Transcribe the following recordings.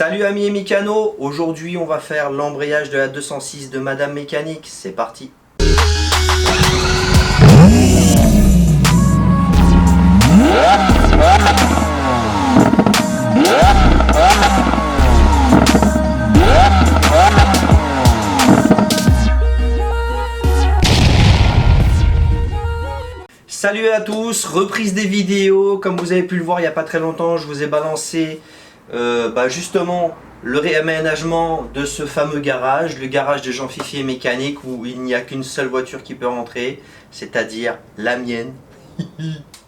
Salut amis et mécanos, aujourd'hui on va faire l'embrayage de la 206 de Madame Mécanique, c'est parti. Salut à tous, reprise des vidéos, comme vous avez pu le voir il n'y a pas très longtemps, je vous ai balancé justement le réaménagement de ce fameux garage, le garage de Jean Fifier Mécanique où il n'y a qu'une seule voiture qui peut rentrer, c'est-à-dire la mienne.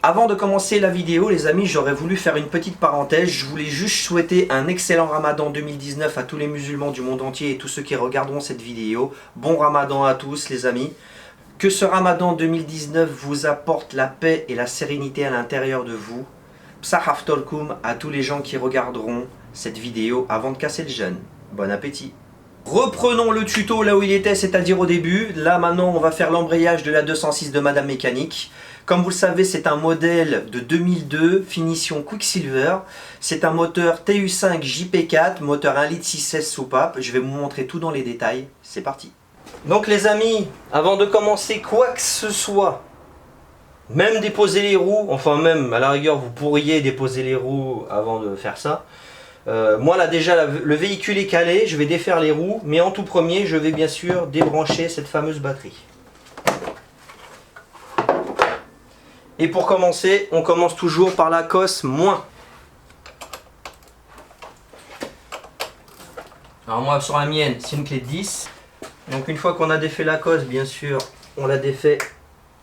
Avant de commencer la vidéo les amis, j'aurais voulu faire une petite parenthèse, je voulais juste souhaiter un excellent Ramadan 2019 à tous les musulmans du monde entier et tous ceux qui regarderont cette vidéo. Bon Ramadan à tous les amis. Que ce Ramadan 2019 vous apporte la paix et la sérénité à l'intérieur de vous. Psahaf Tolkoum à tous les gens qui regarderont cette vidéo avant de casser le jeûne. Bon appétit. Reprenons le tuto là où il était, c'est-à-dire au début. Là maintenant on va faire l'embrayage de la 206 de Madame Mécanique. Comme vous le savez, c'est un modèle de 2002, finition Quicksilver. C'est un moteur TU5 JP4, moteur 1 litre 6.16 soupape. Je vais vous montrer tout dans les détails. C'est parti. Donc les amis, avant de commencer quoi que ce soit, même déposer les roues, enfin même à la rigueur vous pourriez déposer les roues avant de faire ça. Moi là déjà le véhicule est calé, je vais défaire les roues, mais en tout premier je vais bien sûr débrancher cette fameuse batterie. Et pour commencer, on commence toujours par la cosse moins. Alors moi sur la mienne c'est une clé de 10. Donc une fois qu'on a défait la cosse, bien sûr, on la défait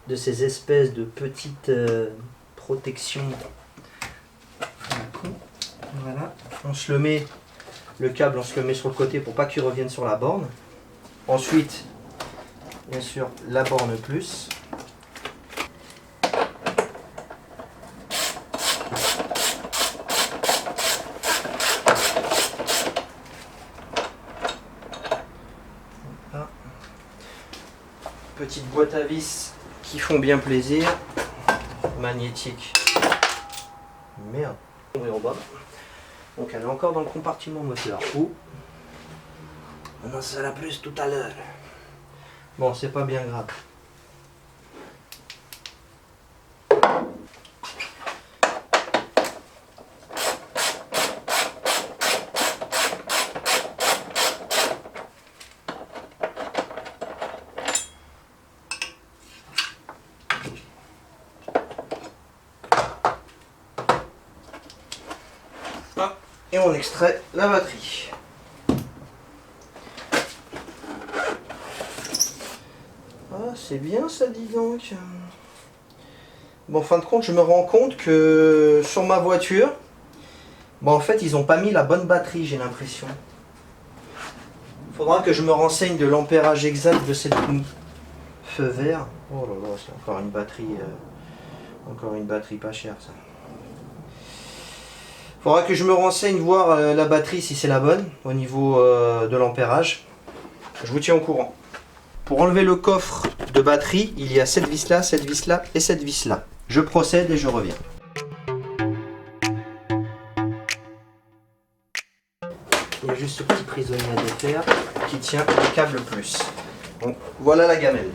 de ces espèces de petites protections. Voilà, on se le met, le câble on se le met sur le côté pour pas qu'il revienne sur la borne. Ensuite, bien sûr, la borne plus. Petite boîte à vis qui font bien plaisir, magnétique, merde, on est en bas, donc elle est encore dans le compartiment moteur, ou on en saura plus tout à l'heure, bon c'est pas bien grave. Et on extrait la batterie. Ah, c'est bien ça, dis donc. Bon, en fin de compte, je me rends compte que sur ma voiture, bon, en fait, ils n'ont pas mis la bonne batterie, j'ai l'impression. Il faudra que je me renseigne de l'ampérage exact de cette feu vert. Oh là là, c'est encore une batterie pas chère, ça. Il faudra que je me renseigne, voir la batterie si c'est la bonne au niveau de l'ampérage. Je vous tiens au courant. Pour enlever le coffre de batterie, il y a cette vis là, cette vis là et cette vis là. Je procède et je reviens. Il y a juste ce petit prisonnier à défaire qui tient le câble plus. Donc voilà la gamelle.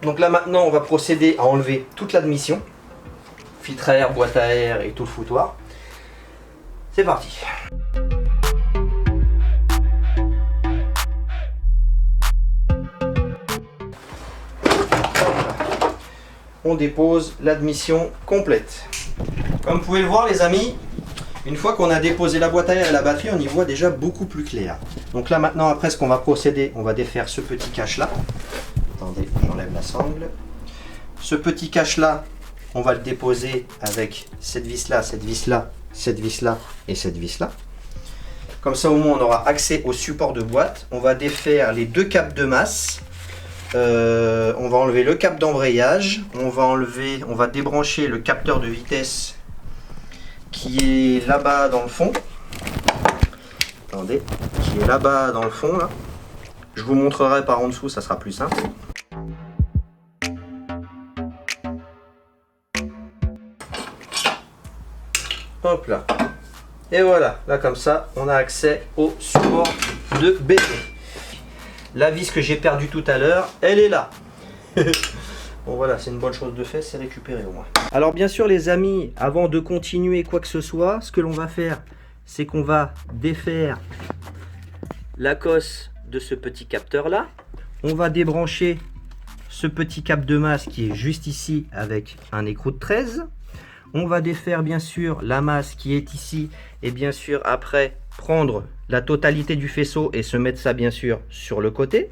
Donc là maintenant on va procéder à enlever toute l'admission. Filtre à air, boîte à air et tout le foutoir. C'est parti. On dépose l'admission complète. Comme vous pouvez le voir les amis, une fois qu'on a déposé la boîte à air et la batterie, on y voit déjà beaucoup plus clair. Donc là maintenant après ce qu'on va procéder, on va défaire ce petit cache là. Attendez, j'enlève la sangle. Ce petit cache là, on va le déposer avec cette vis là, cette vis là, cette vis là et cette vis là. Comme ça au moins on aura accès au support de boîte. On va défaire les deux câbles de masse. On va enlever le câble d'embrayage. On va débrancher le capteur de vitesse qui est là-bas dans le fond. Attendez, qui est là-bas dans le fond là. Je vous montrerai par en dessous, ça sera plus simple. Hop là. Et voilà, là comme ça, on a accès au support de BD. La vis que j'ai perdue tout à l'heure, elle est là. Bon voilà, c'est une bonne chose de fait, c'est récupéré au moins. Alors bien sûr les amis, avant de continuer quoi que ce soit, ce que l'on va faire, c'est qu'on va défaire la cosse de ce petit capteur là. On va débrancher ce petit cap de masse qui est juste ici avec un écrou de 13. On va défaire bien sûr la masse qui est ici et bien sûr après prendre la totalité du faisceau et se mettre ça bien sûr sur le côté.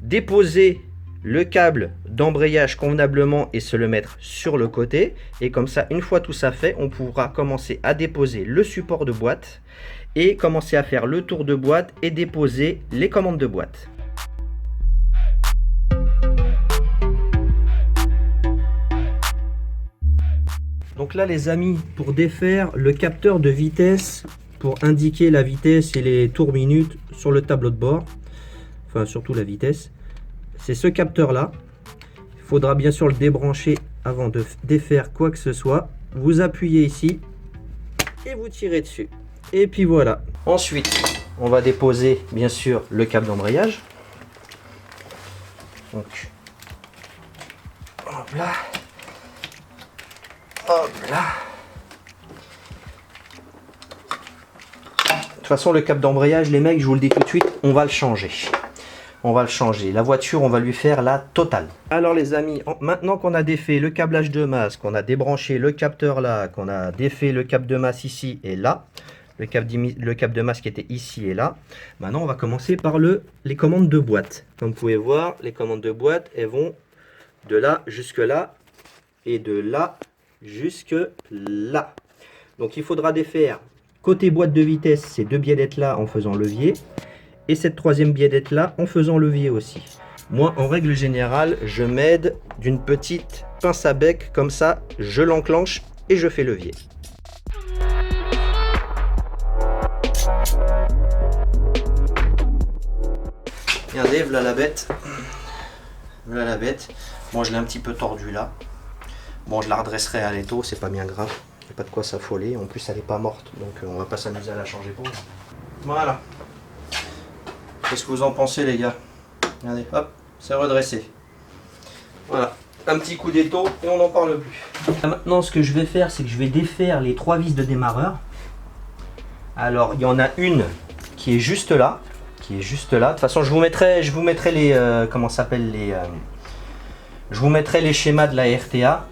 Déposer le câble d'embrayage convenablement et se le mettre sur le côté. Et comme ça, une fois tout ça fait, on pourra commencer à déposer le support de boîte et commencer à faire le tour de boîte et déposer les commandes de boîte. Donc là les amis, pour défaire le capteur de vitesse, pour indiquer la vitesse et les tours minutes sur le tableau de bord, enfin surtout la vitesse, c'est ce capteur là. Il faudra bien sûr le débrancher avant de défaire quoi que ce soit. Vous appuyez ici et vous tirez dessus. Et puis voilà. Ensuite, on va déposer bien sûr le câble d'embrayage. Donc, hop là. Hop là. De toute façon, le câble d'embrayage, les mecs, je vous le dis tout de suite, on va le changer. On va le changer. La voiture, on va lui faire la totale. Alors les amis, maintenant qu'on a défait le câblage de masse, qu'on a débranché le capteur là, qu'on a défait le câble de masse ici et là, le câble de masse qui était ici et là, maintenant on va commencer par les commandes de boîte. Comme vous pouvez voir, les commandes de boîte, elles vont de là jusque là et de là jusque là. Donc il faudra défaire côté boîte de vitesse ces deux biellettes là en faisant levier et cette troisième biellette là en faisant levier aussi. Moi en règle générale je m'aide d'une petite pince à bec comme ça, je l'enclenche et je fais levier. Regardez, voilà la bête. Voilà la bête. Bon, je l'ai un petit peu tordu là. Bon, je la redresserai à l'étau, c'est pas bien grave. Il n'y a pas de quoi s'affoler. En plus, elle n'est pas morte, donc on va pas s'amuser à la changer pour. Voilà. Qu'est-ce que vous en pensez, les gars? Regardez, hop, c'est redressé. Voilà. Un petit coup d'étau et on n'en parle plus. Maintenant, ce que je vais faire, c'est que je vais défaire les trois vis de démarreur. Alors, il y en a une qui est juste là. De toute façon, je vous mettrai les comment s'appelle les je vous mettrai les schémas de la RTA.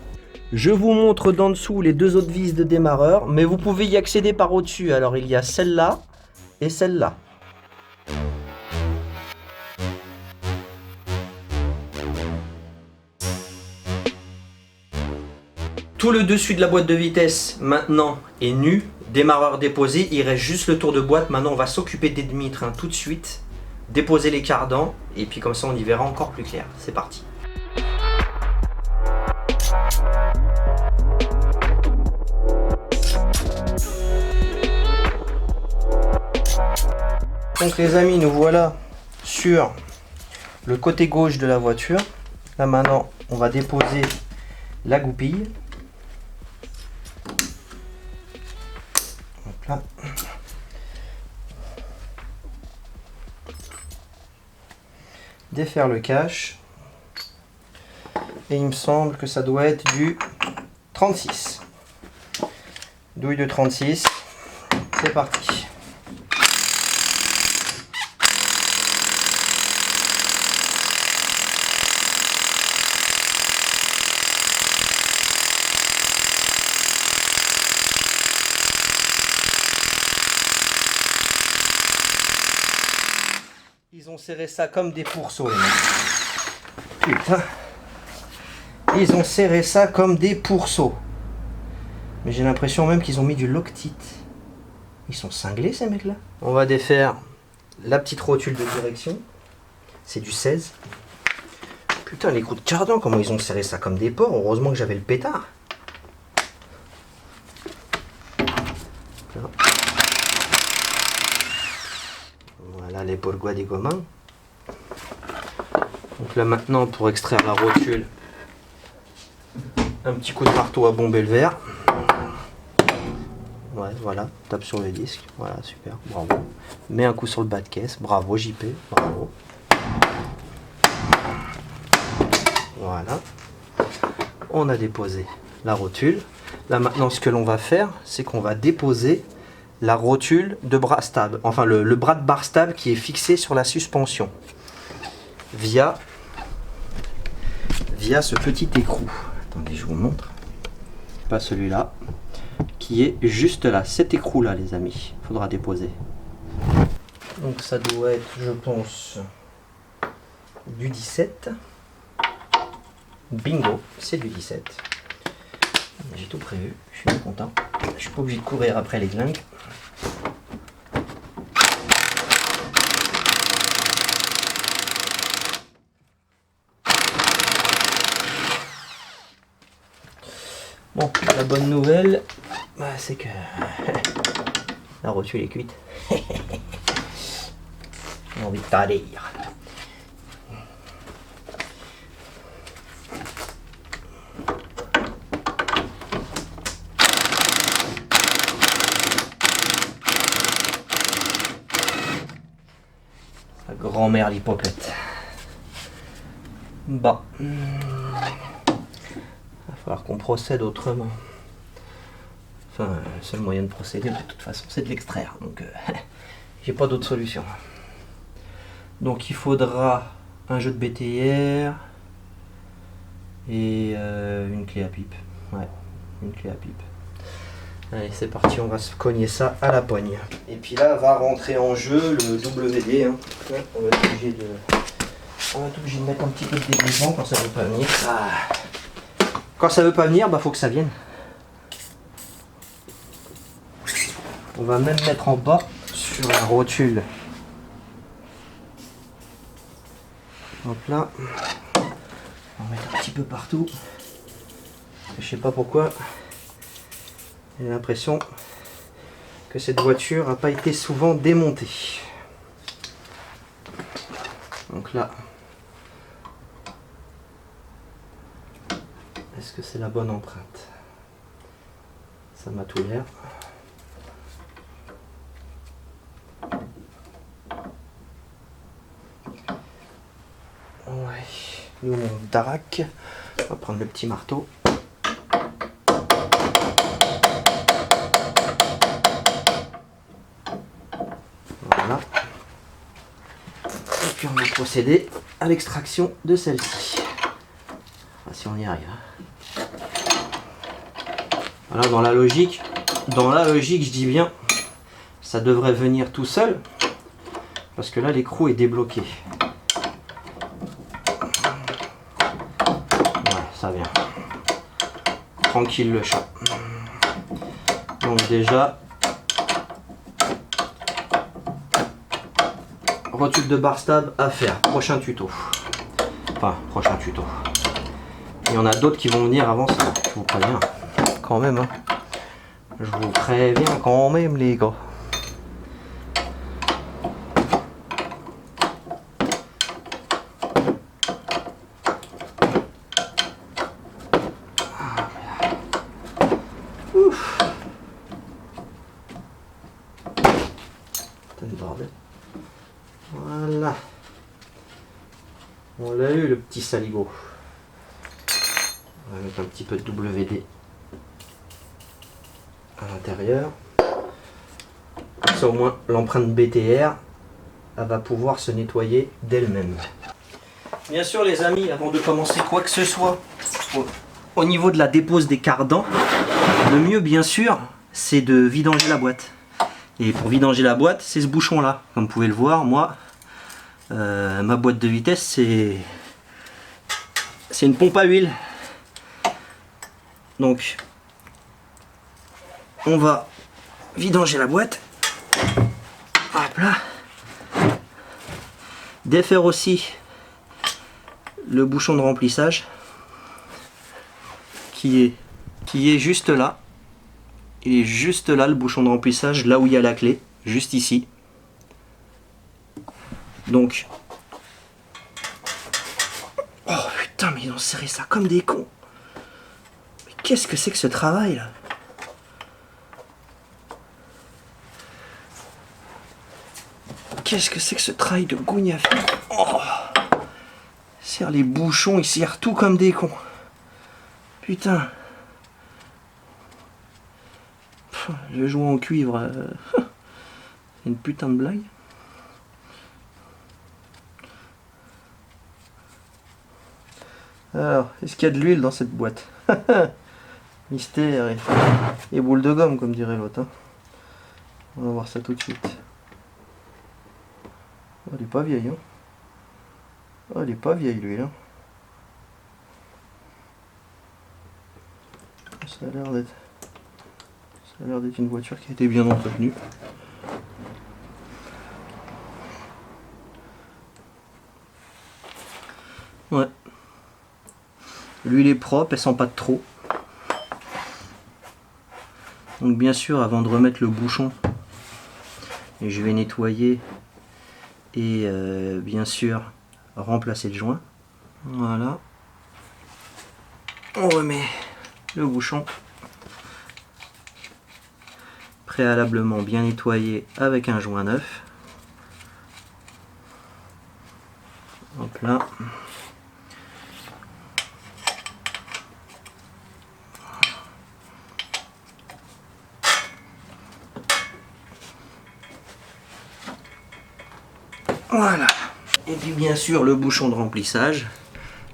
Je vous montre d'en dessous les deux autres vis de démarreur, mais vous pouvez y accéder par au-dessus. Alors il y a celle-là et celle-là. Tout le dessus de la boîte de vitesse maintenant est nu. Démarreur déposé, il reste juste le tour de boîte. Maintenant on va s'occuper des demi-trains tout de suite, déposer les cardans et puis comme ça on y verra encore plus clair. C'est parti. Donc les amis, nous voilà sur le côté gauche de la voiture. Là maintenant on va déposer la goupille. Là. Défaire le cache et il me semble que ça doit être du 36. Douille de 36, c'est parti. Ils ont serré ça comme des pourceaux, les mecs. Putain. Ils ont serré ça comme des pourceaux. Mais j'ai l'impression même qu'ils ont mis du Loctite. Ils sont cinglés, ces mecs-là. On va défaire la petite rotule de direction. C'est du 16. Putain, les coups de cardan, comment ils ont serré ça comme des porcs. Heureusement que j'avais le pétard. Voilà les pourquoi des communs. Donc là maintenant pour extraire la rotule, un petit coup de marteau à bomber le verre. Ouais, voilà, tape sur le disque, voilà, super, bravo. Mets un coup sur le bas de caisse, bravo JP, bravo. Voilà, on a déposé la rotule. Là maintenant, ce que l'on va faire, c'est qu'on va déposer la rotule de bras stable, enfin le bras de barre stable qui est fixé sur la suspension via ce petit écrou. Attendez, je vous montre. Pas celui-là, qui est juste là, cet écrou là, les amis. Il faudra déposer. Donc ça doit être, je pense, du 17. Bingo, c'est du 17. J'ai tout prévu, je suis bien content. Je suis pas obligé de courir après les glingues. Bon, la bonne nouvelle, bah, c'est que la rotule est cuite. J'ai envie de t'aller. Sa grand-mère l'hypocrite. Bah. Il va falloir qu'on procède autrement. Enfin, le seul moyen de procéder, de toute façon, c'est de l'extraire. Donc, j'ai pas d'autre solution. Donc, il faudra un jeu de BTR et une clé à pipe. Ouais, une clé à pipe. Allez, c'est parti, on va se cogner ça à la poigne. Et puis là, va rentrer en jeu le WD. Hein. Ouais, on va être obligé de mettre un petit peu de déglissement quand ça veut pas venir. Ah. Quand ça veut pas venir, bah faut que ça vienne. On va même mettre en bas sur la rotule. Hop là. On va mettre un petit peu partout. Je sais pas pourquoi. J'ai l'impression que cette voiture n'a pas été souvent démontée. Donc là. Est-ce que c'est la bonne empreinte? Ça m'a tout l'air. Ouais. Nous on daraque. On va prendre le petit marteau. Voilà. Et puis on va procéder à l'extraction de celle-ci. Enfin, si on y arrive. Voilà, dans la logique, je dis bien, ça devrait venir tout seul, parce que là l'écrou est débloqué. Ouais, ça vient. Tranquille le chat. Donc déjà, rotule de barre stable à faire. Prochain tuto. Enfin, prochain tuto. Il y en a d'autres qui vont venir avant ça, je vous préviens. Quand même, hein. Je vous préviens quand même, les gars. Ouf. Putain de bordel. Voilà. On l'a eu, le petit saligo. On va mettre un petit peu de WD à l'intérieur. Comme ça au moins l'empreinte BTR elle va pouvoir se nettoyer d'elle-même. Bien sûr les amis, avant de commencer quoi que ce soit au niveau de la dépose des cardans, le mieux bien sûr c'est de vidanger la boîte. Et pour vidanger la boîte, c'est ce bouchon là. Comme vous pouvez le voir, moi ma boîte de vitesse c'est une pompe à huile. Donc on va vidanger la boîte. Hop là. Défaire aussi le bouchon de remplissage qui est juste là. Il est juste là le bouchon de remplissage, là où il y a la clé, juste ici. Donc, oh putain, mais ils ont serré ça comme des cons. Mais qu'est-ce que c'est que ce travail là? qu'est-ce que c'est que ce travail de gougne à faire. Oh. Il serre les bouchons, il serre tout comme des cons. Putain. Le jouer en cuivre, c'est une putain de blague. Alors, est-ce qu'il y a de l'huile dans cette boîte? Mystère et boule de gomme, comme dirait l'autre. Hein. On va voir ça tout de suite. Oh, elle est pas vieille. Hein. Oh, elle est pas vieille, l'huile. Hein. Ça a l'air d'être une voiture qui a été bien entretenue. Ouais. L'huile est propre, elle sent pas de trop. Donc bien sûr, avant de remettre le bouchon, je vais nettoyer et bien sûr remplacer le joint. Voilà. On remet le bouchon. Préalablement bien nettoyé avec un joint neuf. Hop là. Voilà. Et puis bien sûr le bouchon de remplissage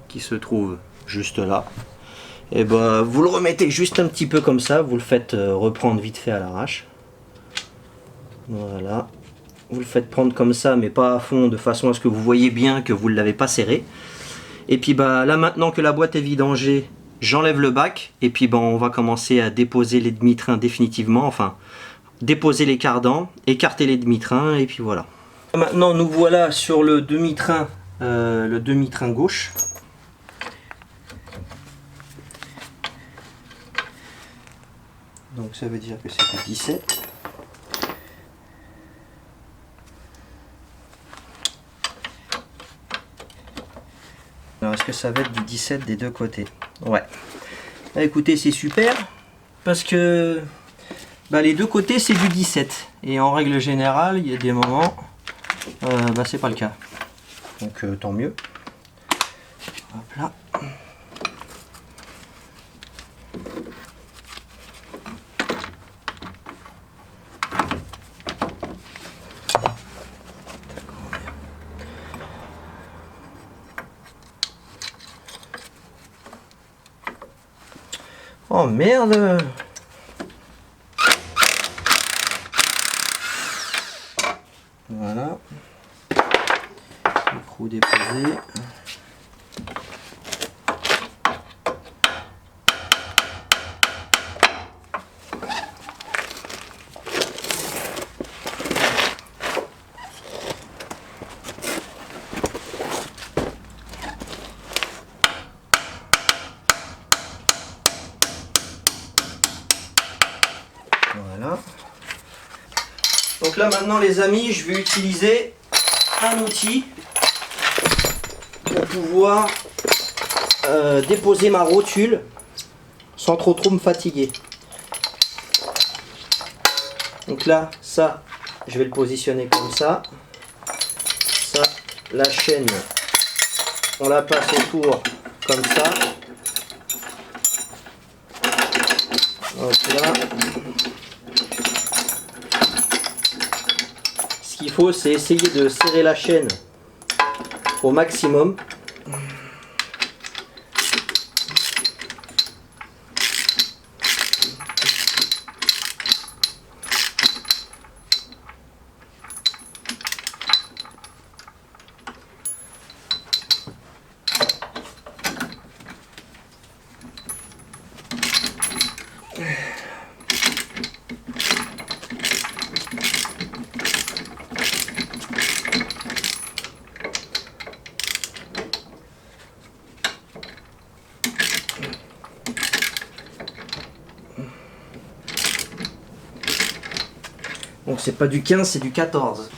qui se trouve juste là. Et ben vous le remettez juste un petit peu comme ça, vous le faites reprendre vite fait à l'arrache. Voilà. Vous le faites prendre comme ça mais pas à fond, de façon à ce que vous voyez bien que vous ne l'avez pas serré. Et puis bah là maintenant que la boîte est vidangée, j'enlève le bac et puis on va commencer à déposer les demi-trains définitivement, enfin déposer les cardans, écarter les demi-trains et puis voilà. Maintenant nous voilà sur le demi-train gauche. Donc ça veut dire que c'est du 17. Alors est-ce que ça va être du 17 des deux côtés? Ouais. Bah, écoutez, c'est super parce que les deux côtés c'est du 17 et en règle générale il y a des moments c'est pas le cas. Donc tant mieux. Hop là. Oh merde! Voilà. Écrou déposé. Voilà. Donc là maintenant les amis, je vais utiliser un outil pour pouvoir déposer ma rotule sans trop me fatiguer. Donc là, ça, je vais le positionner comme ça. Ça, la chaîne, on la passe autour comme ça. Hop là. Ce qu'il faut, c'est essayer de serrer la chaîne au maximum. Donc c'est pas du 15, c'est du 14.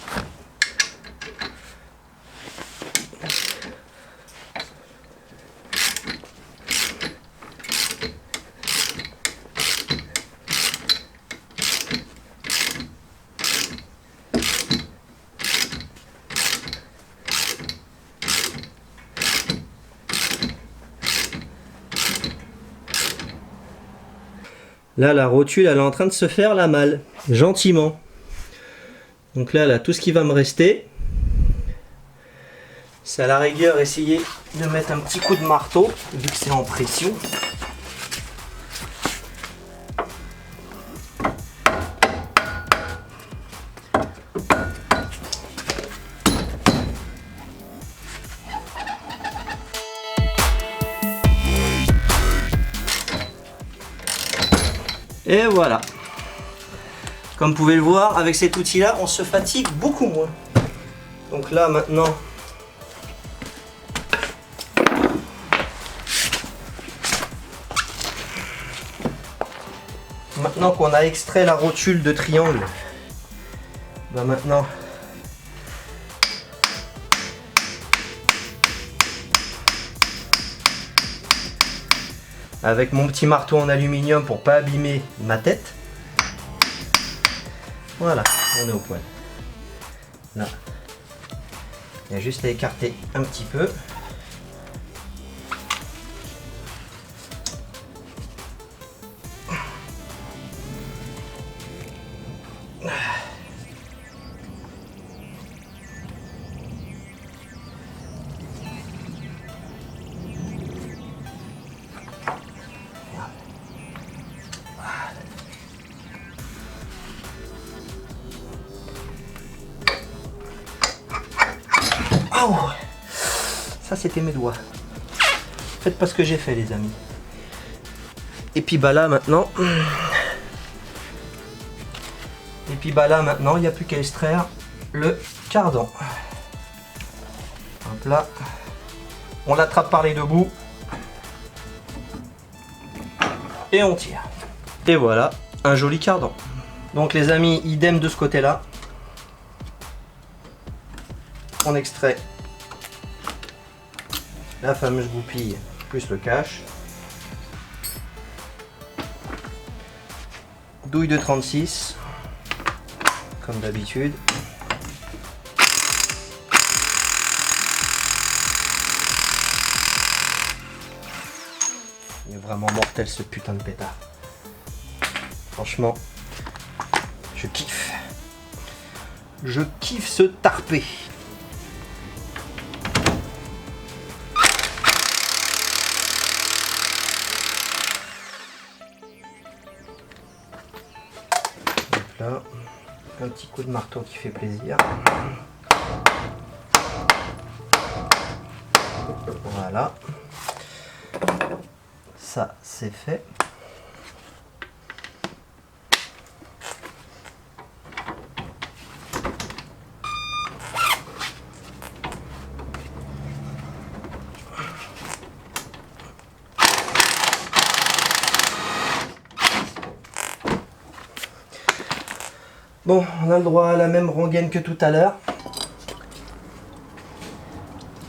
Là, la rotule, elle est en train de se faire la malle, gentiment. Donc là, tout ce qui va me rester, c'est à la rigueur essayer de mettre un petit coup de marteau, vu que c'est en pression. Et voilà. Comme vous pouvez le voir, avec cet outil-là, on se fatigue beaucoup moins. Donc là, maintenant, qu'on a extrait la rotule de triangle, bah maintenant, avec mon petit marteau en aluminium pour pas abîmer ma tête, voilà, on est au point. Là, il y a juste à écarter un petit peu. Oh, ça c'était mes doigts. Faites pas ce que j'ai fait, les amis. Et puis bah là maintenant, il n'y a plus qu'à extraire le cardan. Hop là, on l'attrape par les deux bouts et on tire. Et voilà, un joli cardan. Donc les amis, idem de ce côté-là. On extrait la fameuse goupille plus le cache. Douille de 36, comme d'habitude. Il est vraiment mortel ce putain de pétard. Franchement, je kiffe. Je kiffe ce tarpé. Là, un petit coup de marteau qui fait plaisir. Voilà. Ça, c'est fait. Bon, on a le droit à la même rengaine que tout à l'heure.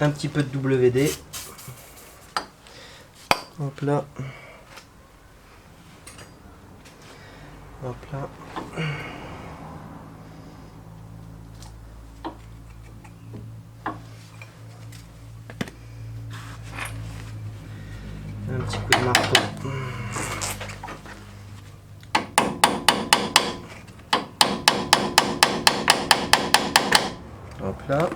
Un petit peu de WD. Hop là. Hop là. Un petit coup de marteau. Hop là.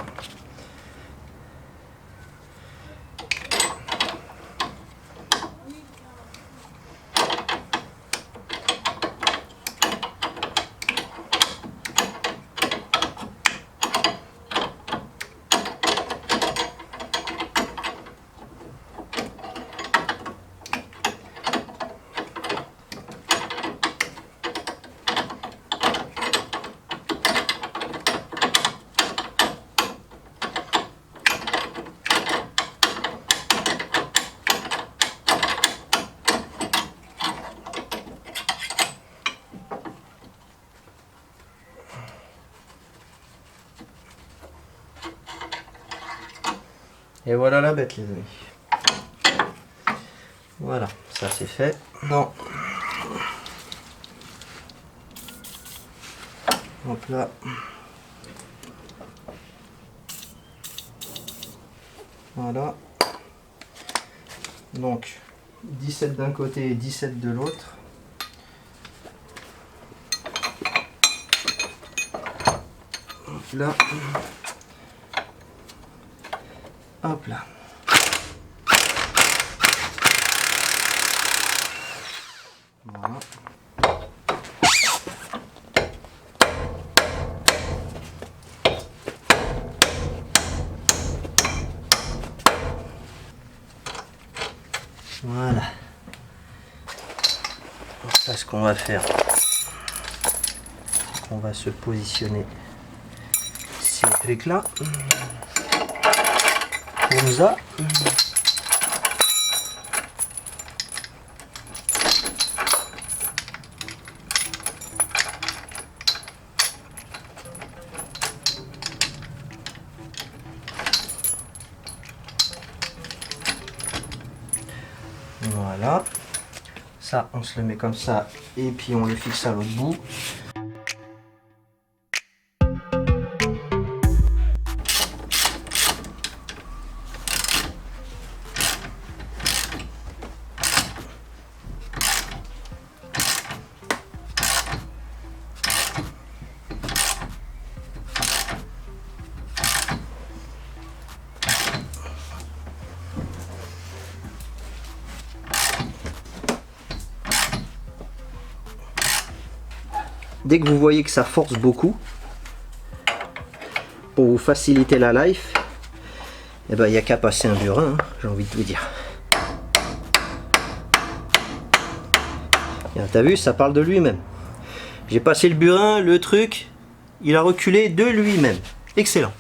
Et voilà la bête, les amis. Voilà, ça c'est fait. Non. Hop là. Voilà. Donc 17 d'un côté et 17 de l'autre. là. Hop là. Voilà. Voilà. Ça, ce qu'on va faire, on va se positionner ces trucs là comme ça. Voilà, ça on se le met comme ça et puis on le fixe à l'autre bout. Dès que vous voyez que ça force beaucoup, pour vous faciliter la life, eh ben, il n'y a qu'à passer un burin, hein, j'ai envie de vous dire. T'as vu, ça parle de lui-même. J'ai passé le burin, le truc, il a reculé de lui-même. Excellent.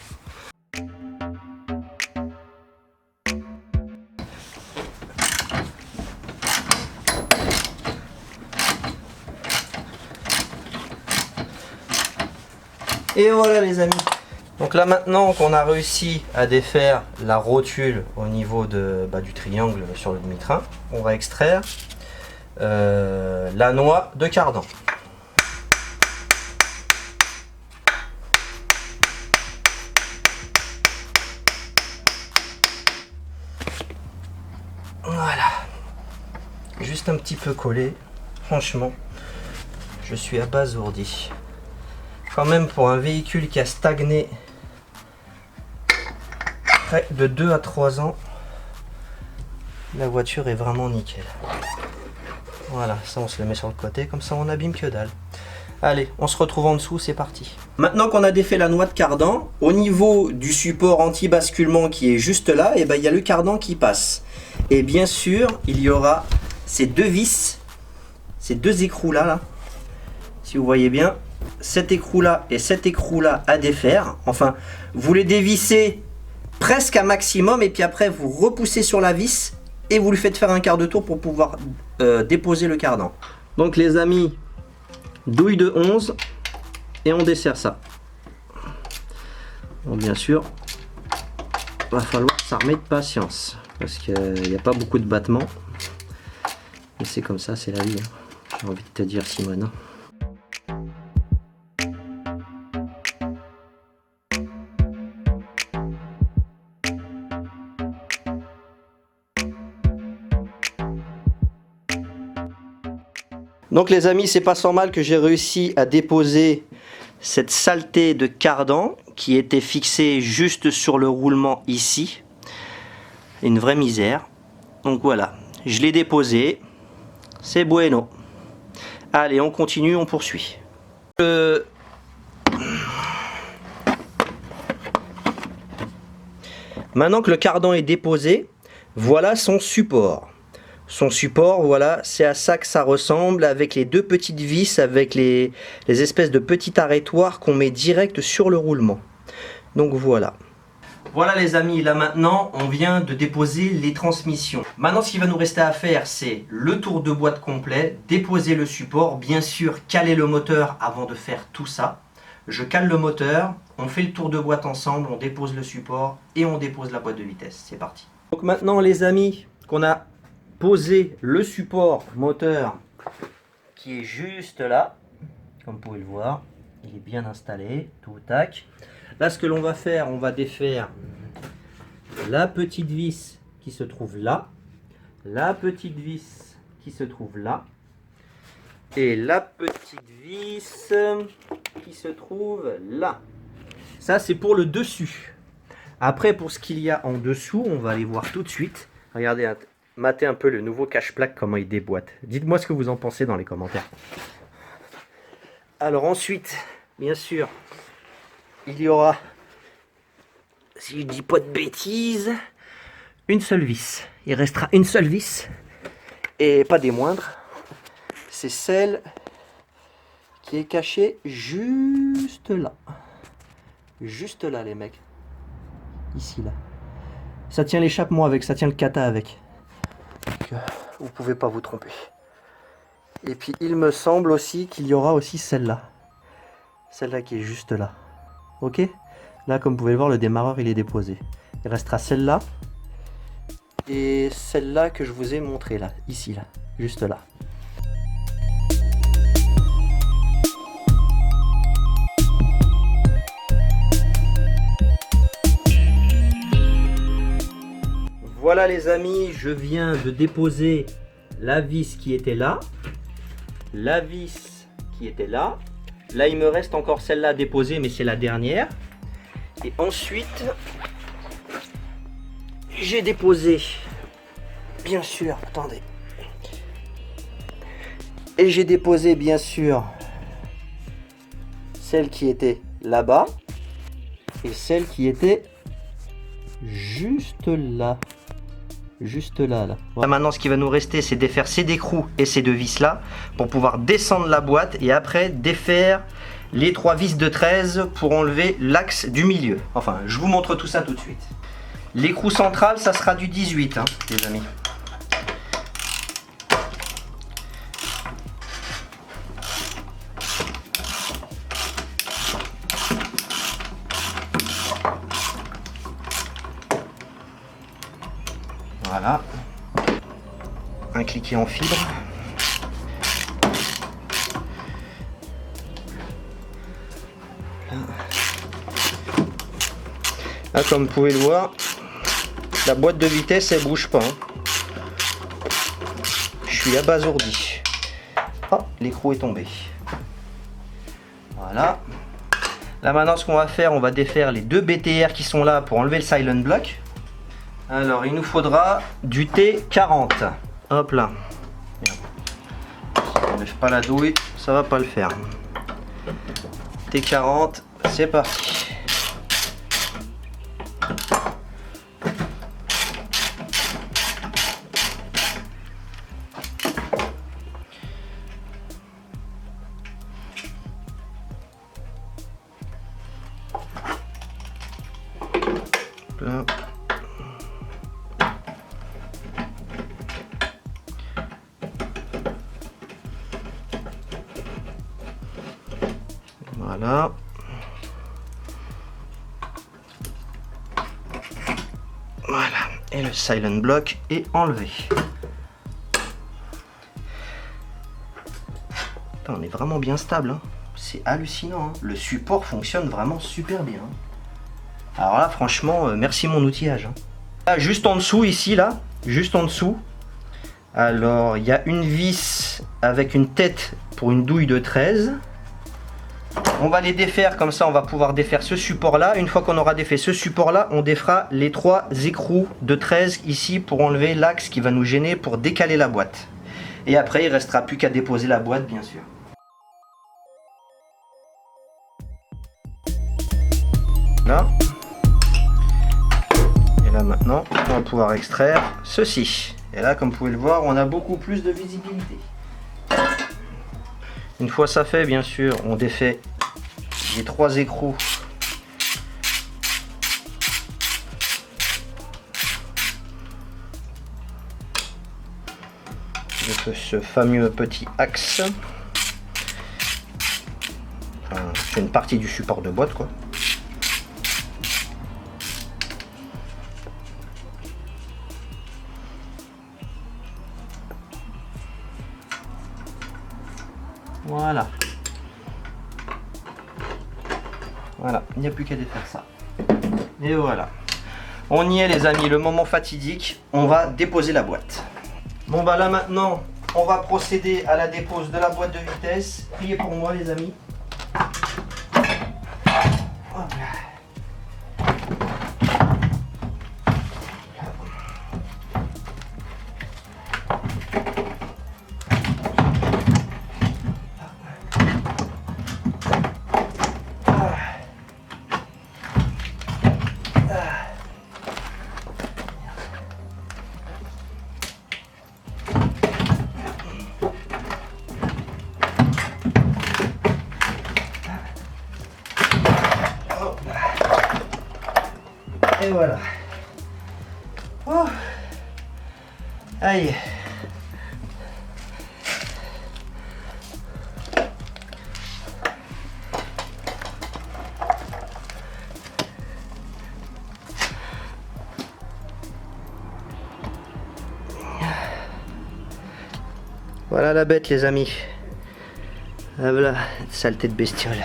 Et voilà les amis. Donc là maintenant qu'on a réussi à défaire la rotule au niveau du triangle sur le demi-train, on va extraire la noix de cardan. Voilà. Juste un petit peu collé. Franchement, je suis abasourdi. Quand même pour un véhicule qui a stagné près de 2 à 3 ans, la voiture est vraiment nickel. Voilà, ça on se le met sur le côté, comme ça on abîme que dalle. Allez, on se retrouve en dessous, c'est parti. Maintenant qu'on a défait la noix de cardan, au niveau du support anti-basculement qui est juste là, et ben, il y a le cardan qui passe. Et bien sûr, il y aura ces deux vis, ces deux écrous là, si vous voyez bien, cet écrou là et cet écrou là à défaire. Enfin, vous les dévissez presque à maximum et puis après vous repoussez sur la vis et vous lui faites faire un quart de tour pour pouvoir déposer le cardan. Donc les amis, douille de 11 et on dessert ça. Bon, bien sûr, va falloir s'armer de patience parce qu'il n'y a pas beaucoup de battements. Mais c'est comme ça, c'est la vie, hein. J'ai envie de te dire, Simone. Donc les amis, c'est pas sans mal que j'ai réussi à déposer cette saleté de cardan qui était fixée juste sur le roulement ici. Une vraie misère. Donc voilà, je l'ai déposé. C'est bueno. Allez, on continue, on poursuit. Maintenant que le cardan est déposé, voilà son support. Son support, voilà, c'est à ça que ça ressemble, avec les deux petites vis, avec les espèces de petits arrêtoirs qu'on met direct sur le roulement. Donc voilà. Voilà les amis, là maintenant, on vient de déposer les transmissions. Maintenant, ce qu'il va nous rester à faire, c'est le tour de boîte complet, déposer le support, bien sûr, caler le moteur avant de faire tout ça. Je cale le moteur, on fait le tour de boîte ensemble, on dépose le support et on dépose la boîte de vitesse. C'est parti. Donc maintenant les amis, qu'on a posé le support moteur qui est juste là, comme vous pouvez le voir, il est bien installé, tout tac. Là ce que l'on va faire, on va défaire la petite vis qui se trouve là, la petite vis qui se trouve là, et la petite vis qui se trouve là. Ça, c'est pour le dessus. Après, pour ce qu'il y a en dessous, on va aller voir tout de suite. Regardez, matez un peu le nouveau cache-plaque, comment il déboîte. Dites-moi ce que vous en pensez dans les commentaires. Alors ensuite, bien sûr, il y aura, si je dis pas de bêtises, une seule vis. Il restera une seule vis, et pas des moindres. C'est celle qui est cachée juste là. Juste là, les mecs. Ici, là. Ça tient l'échappement avec, ça tient le kata avec. Donc, vous pouvez pas vous tromper. Et puis, il me semble aussi qu'il y aura aussi celle-là. Celle-là qui est juste là. Ok? Là, comme vous pouvez le voir, le démarreur, il est déposé. Il restera celle-là. Et celle-là que je vous ai montré là. Ici, là. Juste là. Voilà les amis, je viens de déposer la vis qui était là, la vis qui était là. Là, il me reste encore celle-là à déposer, mais c'est la dernière. Et ensuite, j'ai déposé, bien sûr, attendez. Et j'ai déposé, bien sûr, celle qui était là-bas et celle qui était juste là. Juste là, là. Voilà. Maintenant, ce qui va nous rester, c'est défaire ces décrous et ces deux vis là pour pouvoir descendre la boîte et après défaire les trois vis de 13 pour enlever l'axe du milieu. Enfin, je vous montre tout ça tout de suite. L'écrou central, ça sera du 18, hein, les amis. Voilà, un cliquet en fibre. Là, comme vous pouvez le voir, la boîte de vitesse elle bouge pas. Je suis abasourdi. Oh, l'écrou est tombé. Voilà. Là maintenant, ce qu'on va faire, on va défaire les deux BTR qui sont là pour enlever le silent block. Alors, il nous faudra du T40. Hop là. Si on n'enlève pas la douille, ça va pas le faire. T40, c'est parti. Là. Voilà. Voilà. Et le silent block est enlevé. Putain, on est vraiment bien stable. Hein. C'est hallucinant. Hein. Le support fonctionne vraiment super bien. Alors là, franchement, merci mon outillage. Hein. Là, juste en dessous, ici, là, juste en dessous. Alors, il y a une vis avec une tête pour une douille de 13. On va les défaire, comme ça on va pouvoir défaire ce support là. Une fois qu'on aura défait ce support là, on défera les trois écrous de 13 ici pour enlever l'axe qui va nous gêner pour décaler la boîte. Et après il restera plus qu'à déposer la boîte bien sûr. Là. Et là maintenant on va pouvoir extraire ceci. Et là comme vous pouvez le voir on a beaucoup plus de visibilité. Une fois ça fait bien sûr on défait les trois écrous de ce fameux petit axe. Enfin, c'est une partie du support de boîte quoi. Voilà. Voilà, il n'y a plus qu'à défaire ça. Et voilà. On y est les amis, le moment fatidique. On va déposer la boîte. Bon bah là maintenant, on va procéder à la dépose de la boîte de vitesse. Priez pour moi les amis. Voilà. Et voilà. Oh. Aïe. Voilà la bête les amis. Ah, voilà, saleté de bestiole.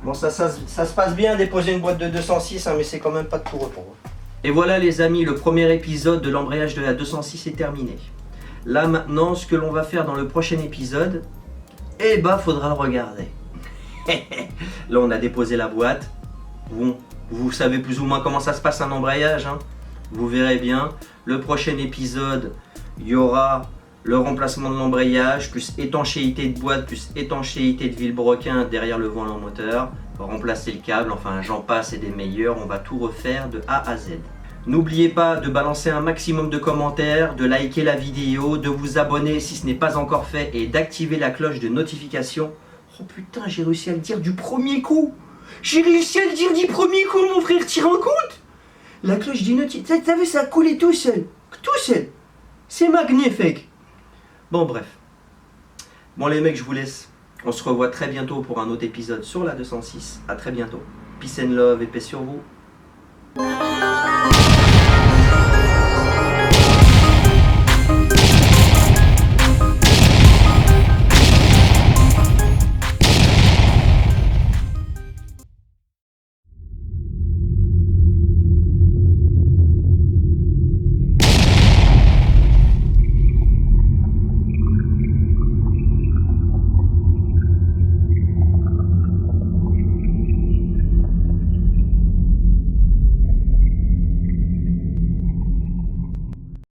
Bon, ça se passe bien déposer une boîte de 206, hein, mais c'est quand même pas de tout repos. Et voilà les amis, le premier épisode de l'embrayage de la 206 est terminé. Là maintenant, ce que l'on va faire dans le prochain épisode, eh bah faudra le regarder. Là on a déposé la boîte. Bon, vous savez plus ou moins comment ça se passe un embrayage, hein. Vous verrez bien. Le prochain épisode, il y aura le remplacement de l'embrayage, plus étanchéité de boîte, plus étanchéité de vilebrequin derrière le volant moteur, remplacer le câble, enfin j'en passe et des meilleurs, on va tout refaire de A à Z. N'oubliez pas de balancer un maximum de commentaires, de liker la vidéo, de vous abonner si ce n'est pas encore fait et d'activer la cloche de notification. Oh putain, j'ai réussi à le dire du premier coup. J'ai réussi à le dire du premier coup, mon frère, tu te rends compte? La cloche de notification, t'as vu, ça a collé tout seul. Tout seul. C'est magnifique. Bon, bref. Bon, les mecs, je vous laisse. On se revoit très bientôt pour un autre épisode sur la 206. A très bientôt. Peace and love et paix sur vous.